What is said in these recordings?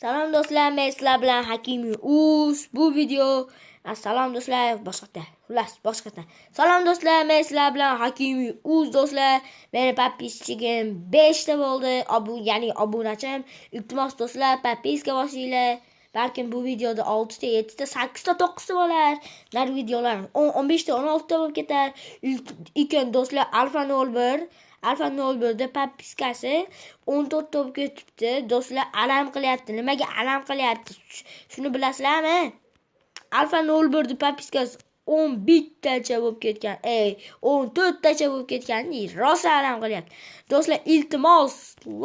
Salom do'stlar, men sizlar bilan Hakimiy Uz. Bu video Salom do'stlar, boshqatdan. Salom do'stlar, men sizlar bilan Hakimiy Uz do'stlar. Meni подписчигim 5 ta bo'ldi. Ya'ni obunachim. Iltimos do'stlar, подписка bosinglar. Balkim bu videoda 6 ta, 7 ta, 8 ta, 9 ta bo'lar. Nar videolar 15 ta, 16 ta bo'lib ketar. Ikon do'stlar Alfa 01 подпискasi 14 ta bo'lib ketibdi. Do'stlar alam qilyapti. Nimaga alam qilyapti? Shuni bilasizlarmi? Alfa 01 подпискasi 11 tacha bo'lib ketgan. 14 tacha bo'lib ketgan. Rosa alam qilyapti. Do'stlar, iltimos,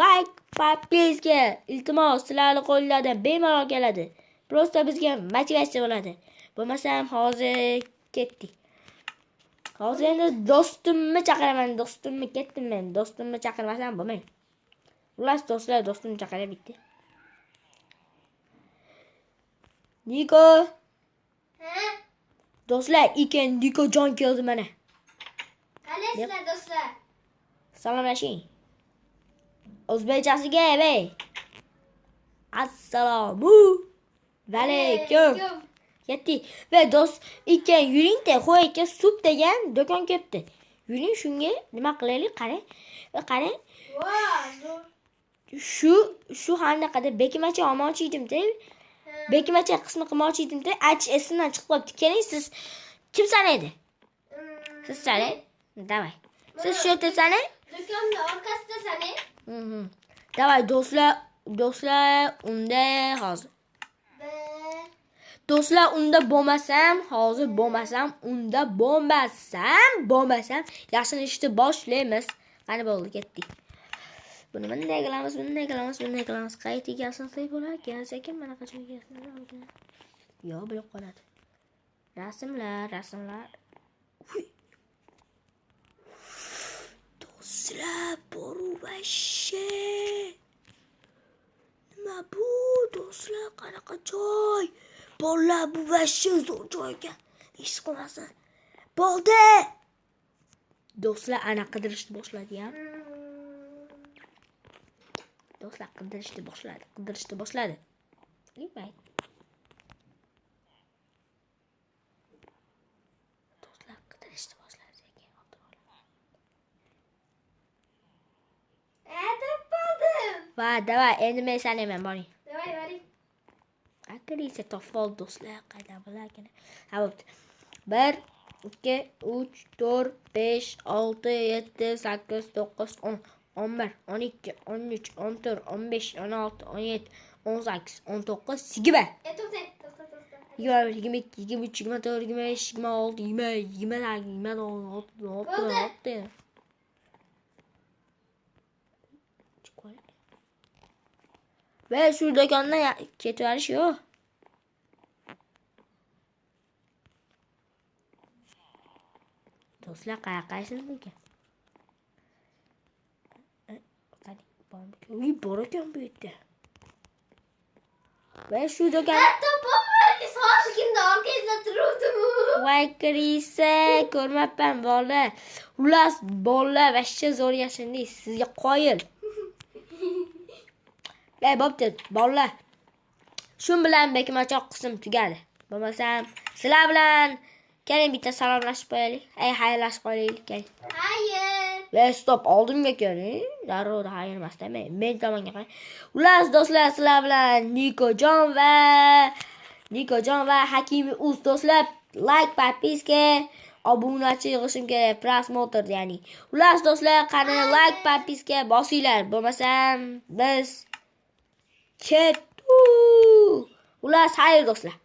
like, подписка. Iltimos, sizlarning qo'lingizdan bemalol keladi. Prosta bizga motivatsiya bo'ladi. Bo'lmasam hozir ketdik. Hozir endi do'stimni chaqiraman. Do'stimni ketdim men. Do'stimni chaqirmasam bo'lmaydi. Xullas do'stlar, do'stimni chaqirib bitti. Niko. Do'stlar, Niko jon keldi mana. Qalasizlar do'stlar? Salomlashing. O'zbekchasiga ey. Assalomu alaykum. Yetti. Ve do'st yuring-da, qo'yga sup degan do'kon ketdi. Yuring shunga nima qilaylik, qarang. Va qarang. Shu handaqada bekimacha olmoqchi edim-da. Bekimacha qismi qilmoqchi edim-da. Esimdan chiqib qolibdi. Keling, siz kim sanaydi? Siz sanay. Davay. Siz shu yerda sanay. Do'konni orqasida sanay. Davay do'stlar, unda hozir. Do'stlar, unda bo'lmasam, yaxshini ishni boshlaymiz. Qani bo'ldi, ketdik. Buni bunday qilamiz. Qaytiga asosli bo'lar ekan, mana qachon kelsin. Yo, bilib qoladi. Rasmlar. Do'stlar, boru-vashshe. Nima bu, do'stlar, qanaqa joy? Bolalar, bu vashshe zo'r joy ekan. Ish qilmasin. Bo'ldi. Do'stlar, ana qidirishni boshladi ham. Do'stlar, qidirishni boshladi. Nima? Do'stlar, qidirishni boshladi ekan. Topoldim. Va, davay, endi men sanayman, boring. Davay, boring. Akirisi topol do'stlar, qayda bo'larkan? Ha, bo'pti. 1 2 3 4 5 6 7 8 9 10 11 12 13 14 15 16 17 18 19 20. To'xta. 22 23 24 25 26 27 Ve şu do'kondan ketverish yo'q. Do'stlar, qayoqqaysiz ekan? Qani, bor ekan bu yerda. Ve şu do'kon Topolmadingiz, hozir kimda orqangizda turuvdim. Voy kirisa, ko'rmabman bolalar. Xullas, bolalar vashcha zo'r yashindi. Sizga qoyil. Bo'pti, bolalar. Shu bilan bekimachoq qism tugadi. Bo'lmasam, sizlar bilan keling bitta salomlashib qo'yaylik. Xayrlashib qo'yaylik, keling. Xayr. Ve stop, oldimga keling. Darrov xayr emas, men tomonga qarang. Xullas do'stlar, sizlar bilan Nikojon va Hakimiy Uz do'stlar. Like, подписка, obunachi yig'ishim kerak, prosmotr ya'ni. Xullas do'stlar, qani like, подписка bosinglar. Bo'lmasam biz ketdik. Xullas, xayr do'stlar.